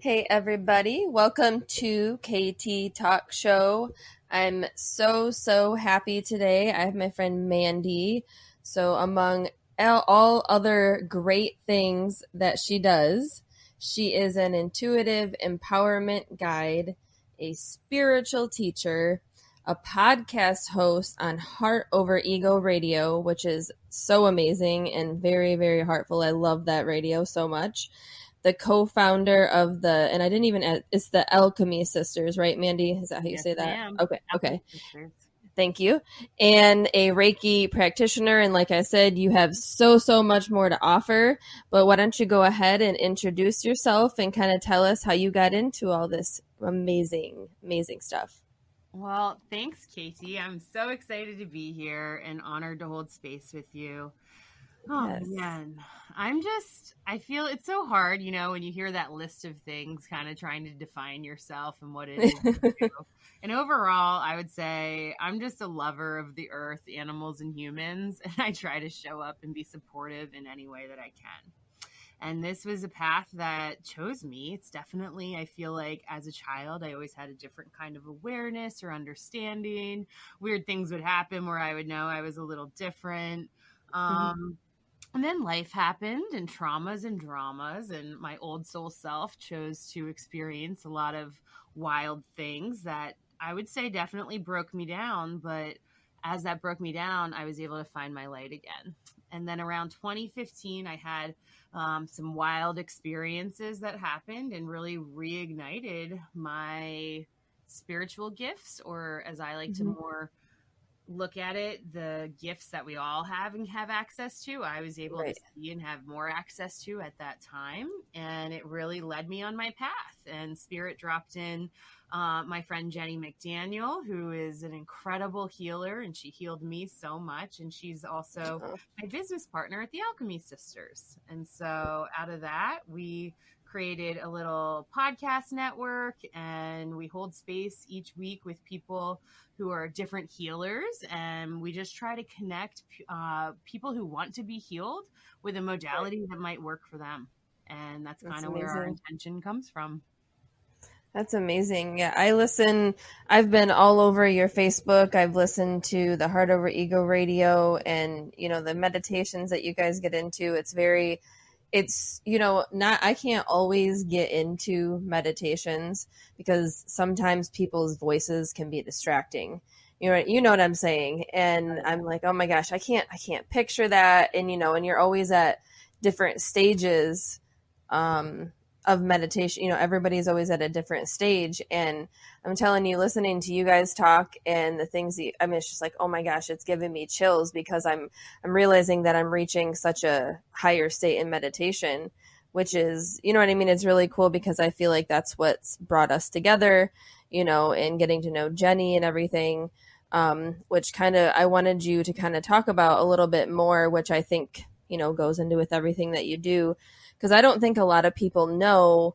Hey everybody, welcome to KT Talk Show. I'm so happy today. I have my friend Mandee. So among all other great things that she does, she is an intuitive empowerment guide, a spiritual teacher, a podcast host on Heart Over Ego Radio, which is so amazing and very heartful. I love that radio so much. The co-founder of and I didn't even add, it's the Alchemy Sisters, right, Mandee? Is that how you Yes, say that? ma'am. Okay. Sisters. Thank you. And a Reiki practitioner. And like I said, you have so much more to offer. But why don't you go ahead and introduce yourself and kind of tell us how you got into all this amazing stuff. Well, thanks, Katie. I'm so excited to be here and honored to hold space with you. Oh, Yes. man. I feel it's so hard, when you hear that list of things, kind of trying to define yourself and what it is you do. And overall, I would say I'm just a lover of the earth, animals, and humans. And I try to show up and be supportive in any way that I can. And this was a path that chose me. It's definitely, I feel like as a child, I always had a different kind of awareness or understanding. Weird things would happen where I would know I was a little different. And then life happened and traumas and dramas, and my old soul self chose to experience a lot of wild things that I would say definitely broke me down. But as that broke me down, I was able to find my light again. And then around 2015, I had some wild experiences that happened and really reignited my spiritual gifts, or as I like to more look at it, the gifts that we all have and have access to, I was able to see and have more access to at that time. And it really led me on my path. And Spirit dropped in my friend Jenny McDaniel, who is an incredible healer, and she healed me so much. And she's also my business partner at the Alchemy Sisters. And so out of that, we created a little podcast network, and we hold space each week with people who are different healers, and we just try to connect people who want to be healed with a modality that might work for them. And that's kind of where our intention comes from. That's amazing. Yeah, I've been all over your Facebook. I've listened to the Heart Over Ego Radio and, the meditations that you guys get into. I can't always get into meditations because sometimes people's voices can be distracting. You know what I'm saying? And I'm like, oh my gosh, I can't picture that. And, and you're always at different stages, of meditation. Everybody's always at a different stage. And I'm telling you, listening to you guys talk and the things it's just like, oh my gosh, it's giving me chills because I'm realizing that I'm reaching such a higher state in meditation, which is, you know what I mean? It's really cool because I feel like that's what's brought us together, and getting to know Jenny and everything, which I wanted you to kind of talk about a little bit more, which I think, goes into with everything that you do. Because I don't think a lot of people know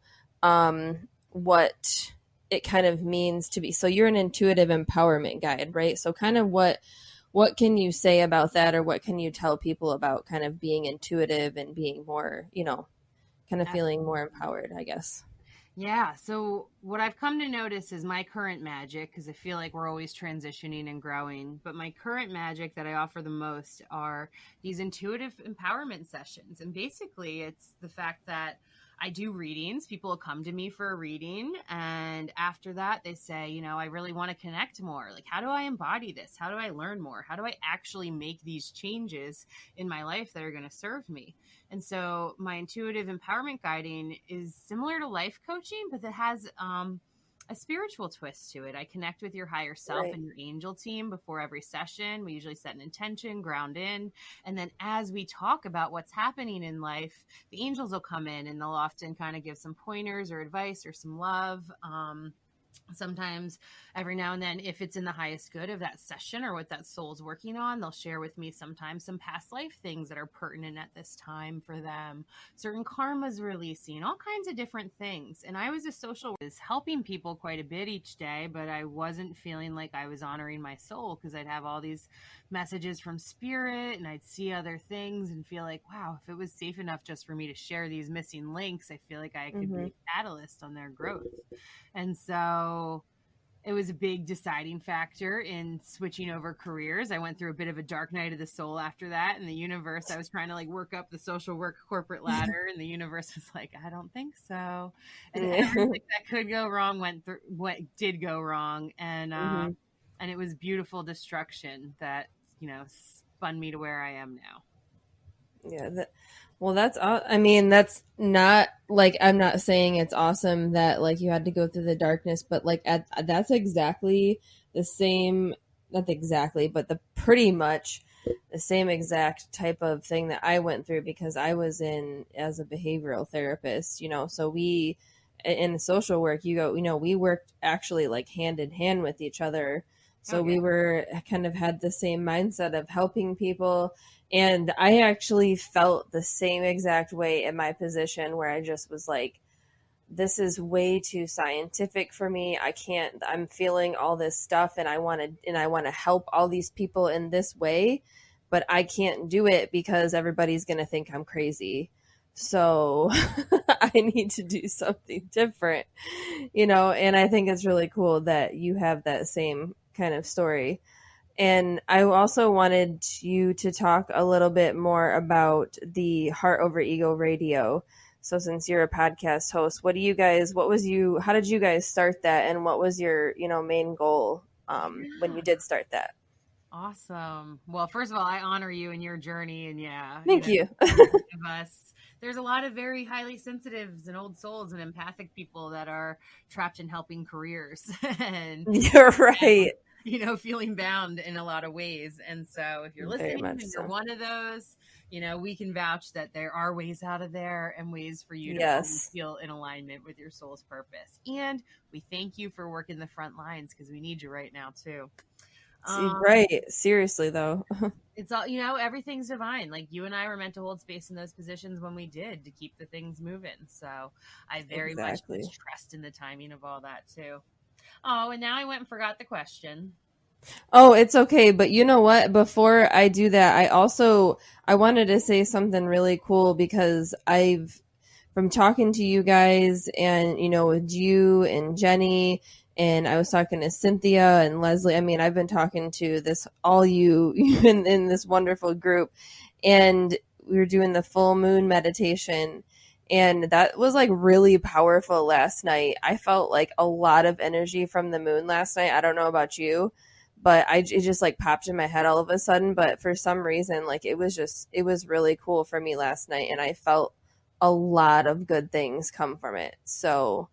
what it kind of means to be. So you're an intuitive empowerment guide, right? So kind of what can you say about that, or what can you tell people about kind of being intuitive and being more, kind of feeling more empowered, I guess? Yeah. So what I've come to notice is my current magic, because I feel like we're always transitioning and growing, but my current magic that I offer the most are these intuitive empowerment sessions. And basically it's the fact that I do readings. People will come to me for a reading, and after that they say, I really want to connect more. Like, how do I embody this? How do I learn more? How do I actually make these changes in my life that are going to serve me? And so my intuitive empowerment guiding is similar to life coaching, but it has a spiritual twist to it. I connect with your higher self and your angel team before every session. We usually set an intention, ground in, and then as we talk about what's happening in life, the angels will come in and they'll often kind of give some pointers or advice or some love. Sometimes every now and then, if it's in the highest good of that session or what that soul's working on, they'll share with me sometimes some past life things that are pertinent at this time for them, certain karmas releasing, all kinds of different things. And I was a social worker, helping people quite a bit each day, but I wasn't feeling like I was honoring my soul, because I'd have all these messages from spirit and I'd see other things and feel like, wow, if it was safe enough just for me to share these missing links, I feel like I could be a catalyst on their growth. And so it was a big deciding factor in switching over careers. I went through a bit of a dark night of the soul after that. In the universe, I was trying to like work up the social work corporate ladder, and the universe was like, I don't think so. And everything that could go wrong went through what did go wrong. And it was beautiful destruction that, spun me to where I am now. Yeah. Well, I mean, that's not like, I'm not saying it's awesome that like you had to go through the darkness, but like that's exactly the same, not exactly, but pretty much the same exact type of thing that I went through, because I was in as a behavioral therapist, so we, in the social work, we worked actually like hand in hand with each other. So we were kind of had the same mindset of helping people. And I actually felt the same exact way in my position, where I just was like, this is way too scientific for me. I'm feeling all this stuff, and I want to help all these people in this way, but I can't do it because everybody's going to think I'm crazy. So I need to do something different, and I think it's really cool that you have that same kind of story. And I also wanted you to talk a little bit more about the Heart Over Ego Radio. So since you're a podcast host, how did you guys start that? And what was your, main goal when you did start that? Awesome. Well, first of all, I honor you and your journey. And Thank you. There's a lot of very highly sensitives and old souls and empathic people that are trapped in helping careers. And you're right. Feeling bound in a lot of ways. And so if you're listening and you're one of those, we can vouch that there are ways out of there and ways for you to feel in alignment with your soul's purpose. And we thank you for working the front lines, because we need you right now too. Right. Seriously though. It's all, everything's divine. Like, you and I were meant to hold space in those positions when we did, to keep the things moving. So I very much trust in the timing of all that too. Oh, and now I went and forgot the question. Oh, it's okay. But you know what? Before I do that, I wanted to say something really cool, because from talking to you guys and, with you and Jenny, and I was talking to Cynthia and Leslie. I mean, I've been talking to all you in this wonderful group, and we were doing the full moon meditation. And that was like really powerful last night. I felt like a lot of energy from the moon last night. I don't know about you, but it just like popped in my head all of a sudden. But for some reason, like it was really cool for me last night. And I felt a lot of good things come from it. So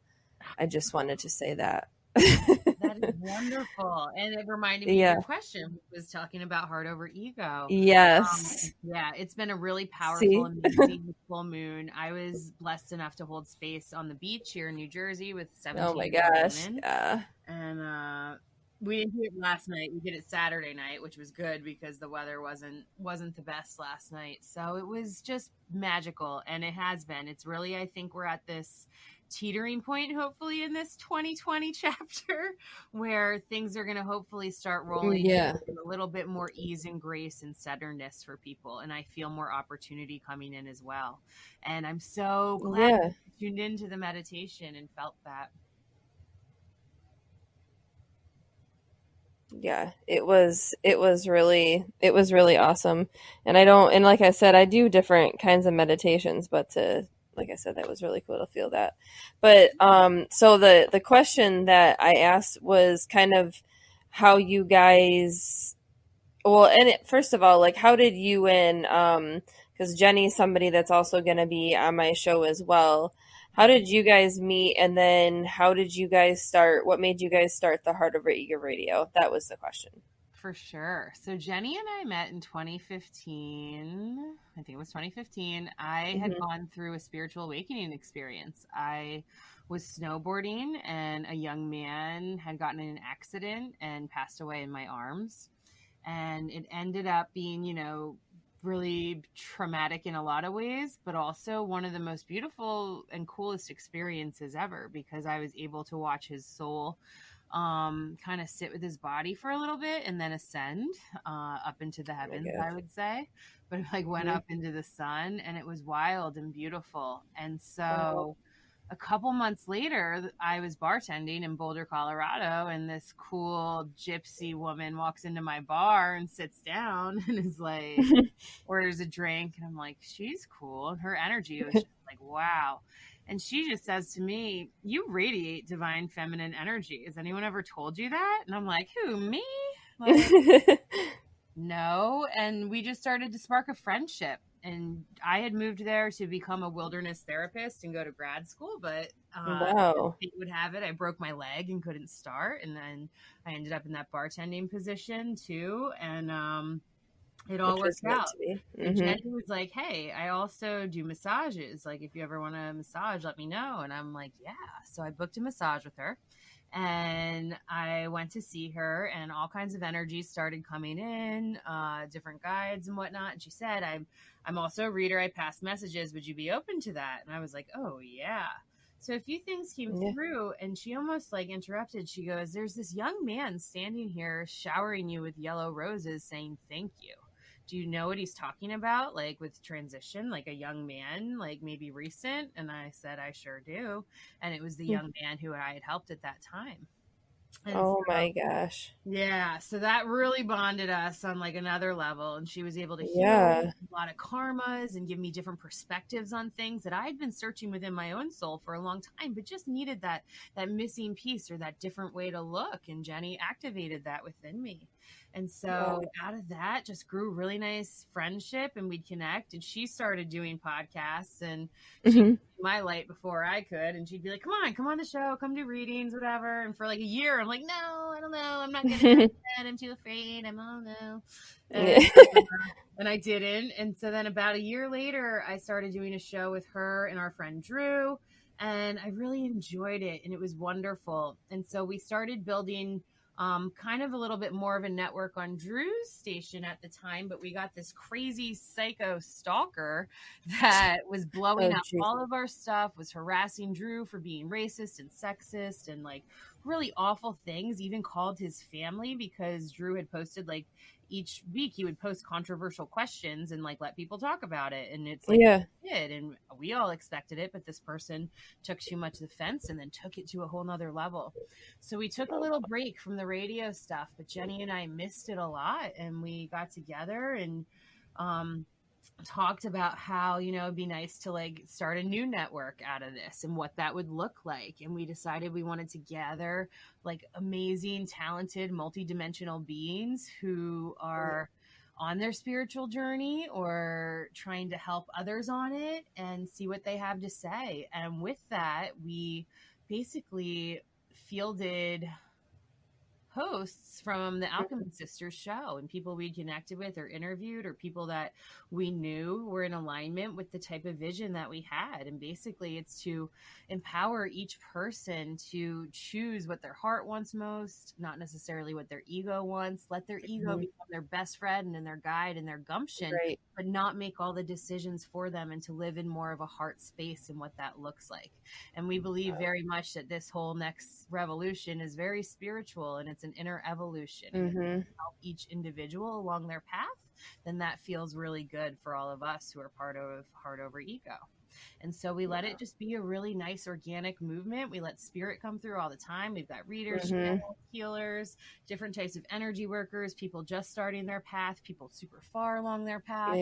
I just wanted to say that. That is wonderful. And it reminded me of your question, which was talking about heart over ego. Yes. It's been a really powerful, amazing full moon. I was blessed enough to hold space on the beach here in New Jersey with 17 Oh my gosh. women. Yeah. And we didn't do it last night. We did it Saturday night, which was good because the weather wasn't the best last night. So it was just magical, and it has been. It's really, I think we're at this teetering point, hopefully, in this 2020 chapter, where things are going to hopefully start rolling a little bit more ease and grace and centeredness for people. And I feel more opportunity coming in as well. And I'm so glad you tuned into the meditation and felt that. Yeah, it was really awesome. And like I said, I do different kinds of meditations, but like I said, that was really cool to feel that. But so the question that I asked was kind of how you guys, first of all, like, how did you and because Jenny's somebody that's also going to be on my show as well. How did you guys meet, and then how did you guys start? What made you guys start the Heart Over Ego Radio? That was the question. for sure. So Jenny and I met in 2015. I think it was 2015. I had gone through a spiritual awakening experience. I was snowboarding and a young man had gotten in an accident and passed away in my arms. And it ended up being, really traumatic in a lot of ways, but also one of the most beautiful and coolest experiences ever, because I was able to watch his soul kind of sit with his body for a little bit and then ascend up into the heavens, I would say. But it like went up into the sun, and it was wild and beautiful. And so a couple months later, I was bartending in Boulder, Colorado, and this cool gypsy woman walks into my bar and sits down and is like, orders a drink. And I'm like, she's cool. And her energy was just like, wow. And she just says to me, you radiate divine feminine energy. Has anyone ever told you that? And I'm like, who, me? Like, no. And we just started to spark a friendship. And I had moved there to become a wilderness therapist and go to grad school, but it would have it, I broke my leg and couldn't start. And then I ended up in that bartending position too. And it all worked out. And Jenny was like, hey, I also do massages. Like, if you ever want a massage, let me know. And I'm like, yeah. So I booked a massage with her. And I went to see her, and all kinds of energies started coming in, different guides and whatnot. And she said, I'm also a reader. I pass messages. Would you be open to that? And I was like, oh, yeah. So a few things came through, and she almost like interrupted. She goes, there's this young man standing here showering you with yellow roses saying thank you. Do you know what he's talking about? Like with transition, like a young man, like maybe recent? And I said, I sure do. And it was the young man who I had helped at that time. And my gosh. Yeah. So that really bonded us on like another level. And she was able to heal a lot of karmas and give me different perspectives on things that I had been searching within my own soul for a long time, but just needed that missing piece or that different way to look. And Jenny activated that within me. And so out of that just grew really nice friendship, and we'd connect. And she started doing podcasts, and she could see my light before I could. And she'd be like, come on the show, come do readings, whatever. And for like a year, I'm like, no, I don't know. I'm not going to do that. I'm too afraid. I don't know. And I didn't. And so then about a year later, I started doing a show with her and our friend Drew. And I really enjoyed it. And it was wonderful. And so we started building kind of a little bit more of a network on Drew's station at the time, but we got this crazy psycho stalker that was blowing up all of our stuff, was harassing Drew for being racist and sexist and like really awful things, even called his family, because Drew had posted like each week he would post controversial questions and like let people talk about it. And it's like, did, and we all expected it, but this person took too much offense and then took it to a whole nother level. So we took a little break from the radio stuff, but Jenny and I missed it a lot, and we got together and talked about how, it'd be nice to like start a new network out of this and what that would look like. And we decided we wanted to gather like amazing, talented, multidimensional beings who are on their spiritual journey or trying to help others on it and see what they have to say. And with that, we basically fielded hosts from the Alchemy Sisters show, and people we connected with or interviewed, or people that we knew were in alignment with the type of vision that we had. And basically it's to empower each person to choose what their heart wants most, not necessarily what their ego wants. Let their ego become their best friend and their guide and their gumption, but not make all the decisions for them, and to live in more of a heart space and what that looks like. And we believe very much that this whole next revolution is very spiritual, and it's an inner evolution. And if we help each individual along their path, then that feels really good for all of us who are part of Heart Over Ego. And so we let it just be a really nice organic movement. We let spirit come through all the time. We've got readers, healers, different types of energy workers, people just starting their path, people super far along their path.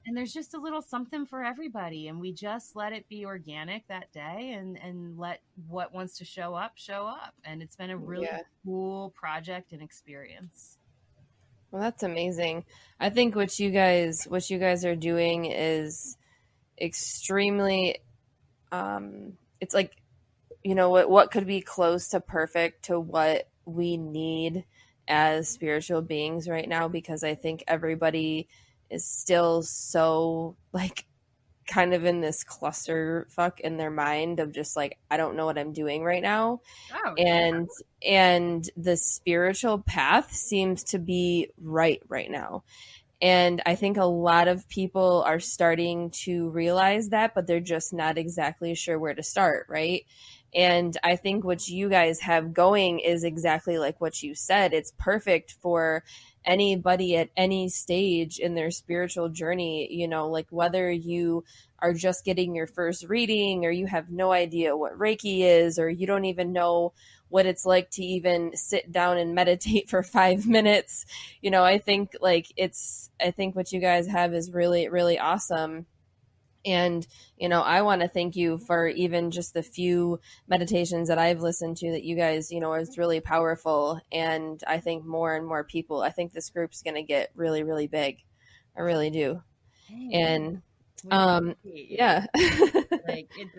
And there's just a little something for everybody. And we just let it be organic that day, and let what wants to show up, show up. And it's been a really cool project and experience. Well, that's amazing. I think what you guys are doing is extremely it's like, what could be close to perfect to what we need as spiritual beings right now, because I think everybody is still so like kind of in this clusterfuck in their mind of just like, I don't know what I'm doing right now. Oh, yeah. And the spiritual path seems to be right now. And I think a lot of people are starting to realize that, but they're just not exactly sure where to start, right? And I think what you guys have going is exactly like what you said. It's perfect for anybody at any stage in their spiritual journey, you know, like whether you are just getting your first reading or you have no idea what Reiki is, or you don't even know what it's like to even sit down and meditate for 5 minutes. You know, I think I think what you guys have is really, really awesome. And, you know, I want to thank you for even just the few meditations that I've listened to that you guys, you know, is really powerful. And I think more and more people, I think this group's going to get really, really big. I really do. Thanks. And, We appreciate you. yeah.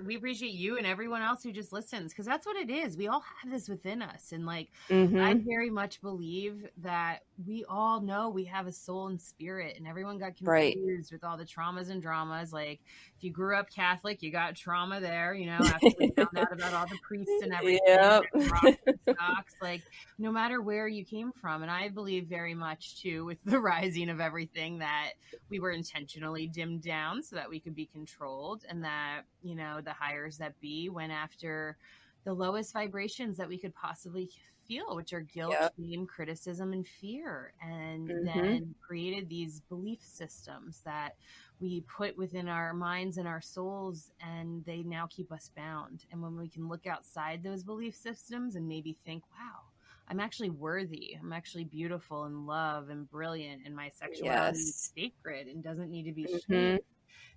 We appreciate you and everyone else who just listens, because that's what it is. We all have this within us, and like I Mm-hmm. very much believe that we all know we have a soul and spirit, and everyone got Right. confused with all the traumas and dramas. Like if you grew up Catholic, you got trauma there, you know, after we found out about all the priests and everything Yep. and rocks and stocks. Like no matter where you came from, and I believe very much too with the rising of everything that we were intentionally dimmed down so that we could be controlled, and that, you know, the hires that be went after the lowest vibrations that we could possibly feel, which are guilt, Yep. shame, criticism, and fear, and Mm-hmm. then created these belief systems that we put within our minds and our souls, and they now keep us bound. And when we can look outside those belief systems and maybe think, wow, I'm actually worthy. I'm actually beautiful and love and brilliant, and my sexuality is Yes. sacred and doesn't need to be shamed. Mm-hmm.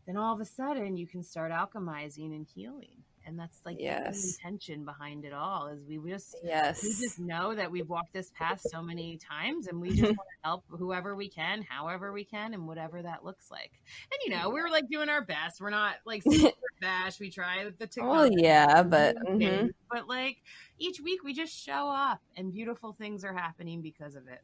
Then all of a sudden you can start alchemizing and healing. And that's like the whole Yes. intention behind it all, is we just Yes. know that we've walked this path so many times, and we just want to help whoever we can, however we can, and whatever that looks like. And you know, we're like doing our best. We're not like super bash. We try with the Well, technology, yeah, but mm-hmm. but like each week we just show up, and beautiful things are happening because of it.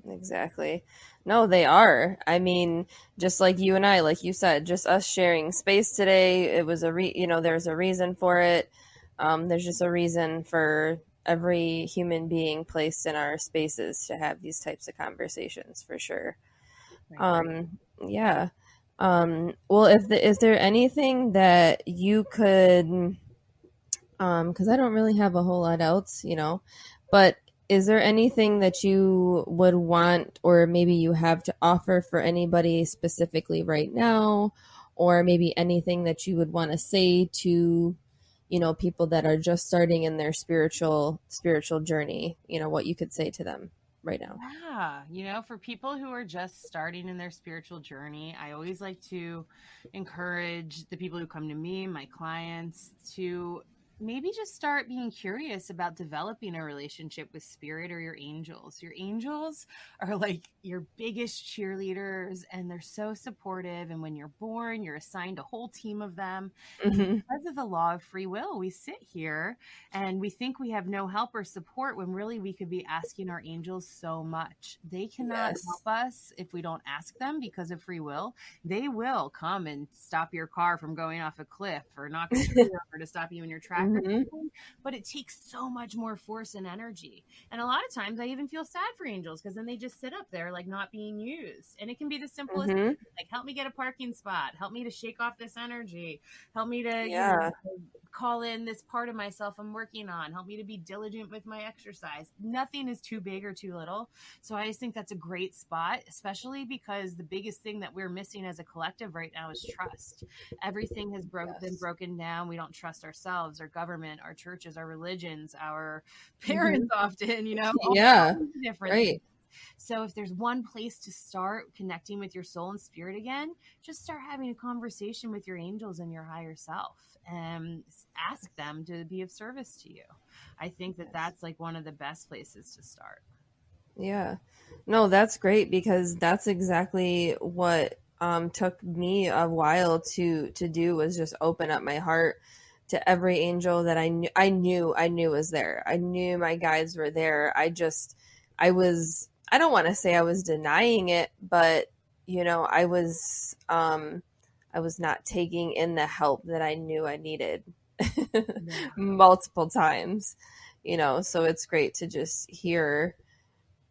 Exactly. No, they are. I mean, just like you and I, like you said, just us sharing space today, it was you know, there's a reason for it. There's just a reason for every human being placed in our spaces to have these types of conversations for sure. I agree. Yeah. Well, is there anything that you could, because I don't really have a whole lot else, you know, but is there anything that you would want, or maybe you have to offer for anybody specifically right now, or maybe anything that you would want to say to, you know, people that are just starting in their spiritual journey, you know, what you could say to them right now? Yeah, you know, for people who are just starting in their spiritual journey, I always like to encourage the people who come to me, my clients, to maybe just start being curious about developing a relationship with spirit or your angels. Your angels are like your biggest cheerleaders, and they're so supportive. And when you're born, you're assigned a whole team of them. And Hmm. because of the law of free will, we sit here and we think we have no help or support, when really we could be asking our angels so much. They cannot Yes. help us if we don't ask them because of free will. They will come and stop your car from going off a cliff, or knock a tree over to stop you in your track or Hmm. something. But it takes so much more force and energy. And a lot of times I even feel sad for angels, because then they just sit up there like not being used. And it can be the simplest Hmm. thing, like help me get a parking spot, help me to shake off this energy, help me to, you know, Yeah. call in this part of myself I'm working on, help me to be diligent with my exercise. Nothing is too big or too little. So I just think that's a great spot, especially because the biggest thing that we're missing as a collective right now is trust. Everything has been Yes. broken down. We don't trust ourselves, our government, our churches, our religions, our Hmm. parents often, you know, all Yeah. kinds of different things. Right. So if there's one place to start connecting with your soul and spirit again, just start having a conversation with your angels and your higher self, and ask them to be of service to you. I think that Yes. that's like one of the best places to start. Yeah. No, that's great, because that's exactly what took me a while to do, was just open up my heart to every angel that I knew was there. I knew my guides were there. I don't want to say I was denying it, but I was not taking in the help that I knew I needed Yeah. multiple times, so it's great to just hear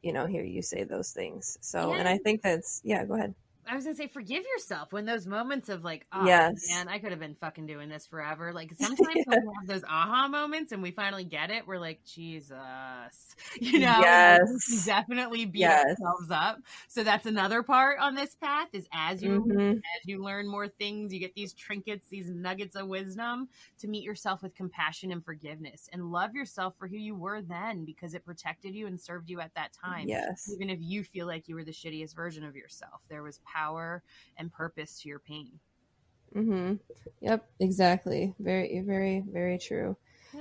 you say those things. So, and I And think yeah, go ahead. I was gonna say, forgive yourself when those moments of like, oh Yes. man, I could have been fucking doing this forever. Like sometimes when we have those aha moments and we finally get it, we're like, Jesus, and like we can Yes. definitely beat Yes. ourselves up. So that's another part on this path is Mm-hmm. as you learn more things, you get these trinkets, these nuggets of wisdom to meet yourself with compassion and forgiveness and love yourself for who you were then because it protected you and served you at that time. Yes. Even if you feel like you were the shittiest version of yourself, there was power and purpose to your pain. Mm-hmm. Yep, exactly. Very, very, very true.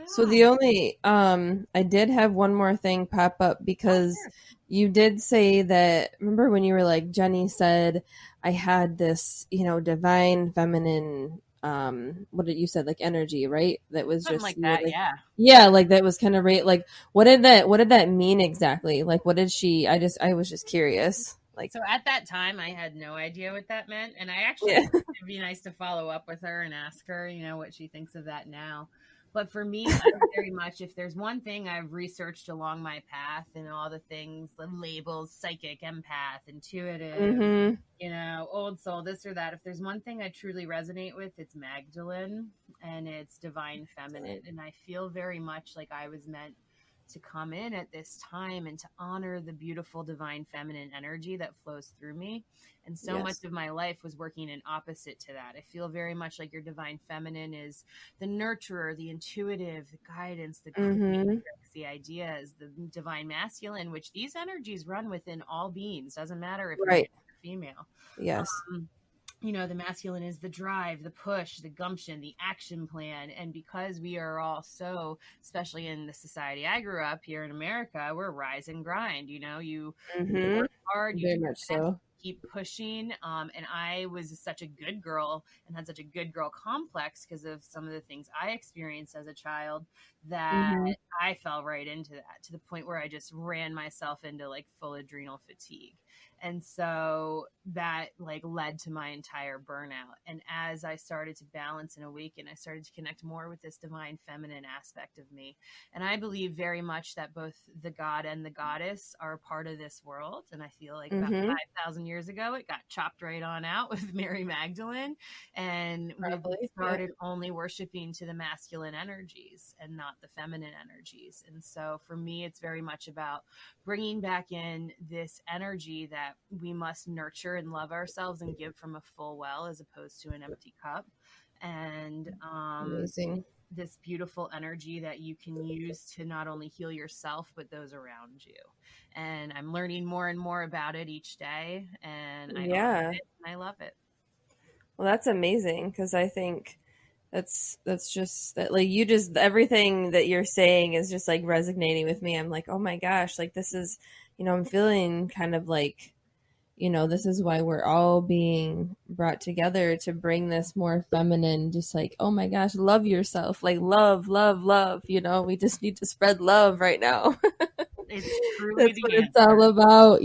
So Yeah. the only I did have one more thing pop up Oh, because sure. you did say that, remember when you were like, Jenny said I had this, divine feminine, what did you said, like energy, right? That was Something just, like you were that. like, Yeah. yeah, like that was kind of right. Like what did that mean exactly? Like what did she, I was just curious. Like, So at that time, I had no idea what that meant. And I actually, yeah. it'd be nice to follow up with her and ask her, what she thinks of that now. But for me, I very much, if there's one thing I've researched along my path and all the things, the labels, psychic, empath, intuitive, Mm-hmm. old soul, this or that, if there's one thing I truly resonate with, it's Magdalene and it's divine feminine. And I feel very much like I was meant to come in at this time and to honor the beautiful divine feminine energy that flows through me. And so much Yes. of my life was working in opposite to that. I feel very much like your divine feminine is the nurturer, the intuitive, the guidance, the Mm-hmm. creatrix, the ideas, the divine masculine, which these energies run within all beings. Doesn't matter if you're male Right. or female. Yes. Um, the masculine is the drive, the push, the gumption, the action plan. And because we are all so, especially in the society I grew up here in America, we're rise and grind. You Mm-hmm. work hard, you do Very much your best, so. keep pushing. And I was such a good girl and had such a good girl complex because of some of the things I experienced as a child that Mm-hmm. I fell right into that to the point where I just ran myself into like full adrenal fatigue. And so that like led to my entire burnout. And as I started to balance and awaken, I started to connect more with this divine feminine aspect of me. And I believe very much that both the god and the goddess are a part of this world. And I feel like about Mm-hmm. 5,000 years ago, it got chopped right on out with Mary Magdalene. And we Probably. Yeah. started only worshiping to the masculine energies and not the feminine energies. And so for me, it's very much about bringing back in this energy that we must nurture and love ourselves and give from a full well as opposed to an empty cup. And Amazing. this beautiful energy that you can use to not only heal yourself, but those around you. And I'm learning more and more about it each day. And I honor Yeah. it and I love it. Well, that's amazing because I think that's just that, like, you just, everything that you're saying is just like resonating with me. I'm like, oh my gosh, like this is, I'm feeling kind of like, this is why we're all being brought together to bring this more feminine, just like, oh my gosh, love yourself, like love, love, love. We just need to spread love right now. It's truly That's the what it's answer. all about,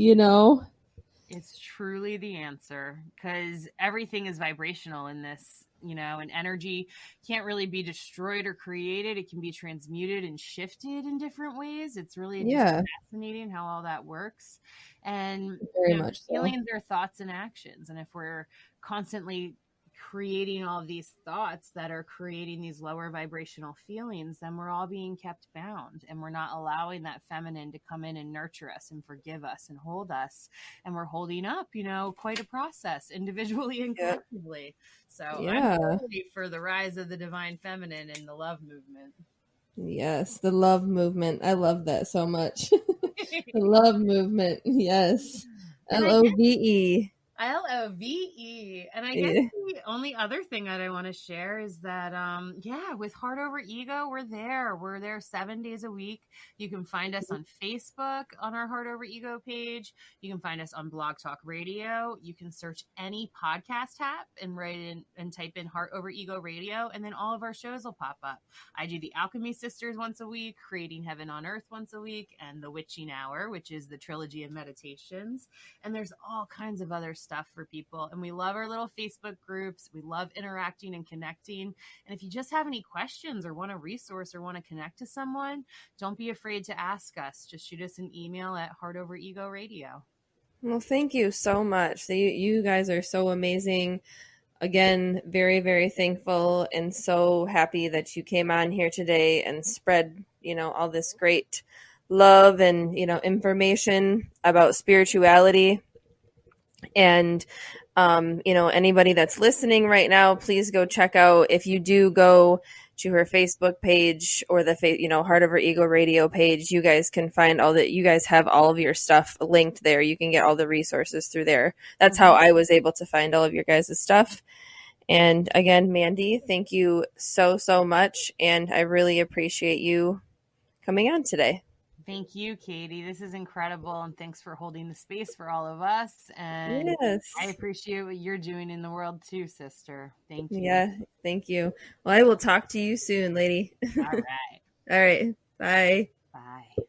It's truly the answer because everything is vibrational in this, and energy can't really be destroyed or created. It can be transmuted and shifted in different ways. It's really just Yeah, fascinating how all that works. And, very much so. feelings are thoughts and actions. And if we're constantly creating all of these thoughts that are creating these lower vibrational feelings, then we're all being kept bound and we're not allowing that feminine to come in and nurture us and forgive us and hold us. And we're holding up, quite a process individually and Yeah. collectively. So I'm Yeah. ready for the rise of the divine feminine and the love movement. Yes, the love movement. I love that so much. The love movement. Yes. And I guess LOVE. Love. And I guess Yeah. the only other thing that I want to share is that, yeah, with Heart Over Ego, we're there. We're there 7 days a week. You can find us on Facebook on our Heart Over Ego page. You can find us on Blog Talk Radio. You can search any podcast app and write in and type in Heart Over Ego Radio, and then all of our shows will pop up. I do the Alchemy Sisters once a week, Creating Heaven on Earth once a week, and the Witching Hour, which is the trilogy of meditations. And there's all kinds of other stuff for people. And we love our little Facebook groups. We love interacting and connecting. And if you just have any questions or want a resource or want to connect to someone, don't be afraid to ask us. Just shoot us an email at Heart Over Ego Radio. Well, thank you so much. You guys are so amazing. Again, very, very thankful and so happy that you came on here today and spread, all this great love and, information about spirituality. And, anybody that's listening right now, please go check out, if you do go to her Facebook page or the, Heart Over Ego Radio page, you guys can find you guys have all of your stuff linked there. You can get all the resources through there. That's how I was able to find all of your guys' stuff. And again, Mandee, thank you so, so much. And I really appreciate you coming on today. Thank you, Katie. This is incredible. And thanks for holding the space for all of us. And yes, I appreciate what you're doing in the world too, sister. Thank you. Yeah, thank you. Well, I will talk to you soon, lady. All right. All right. Bye. Bye.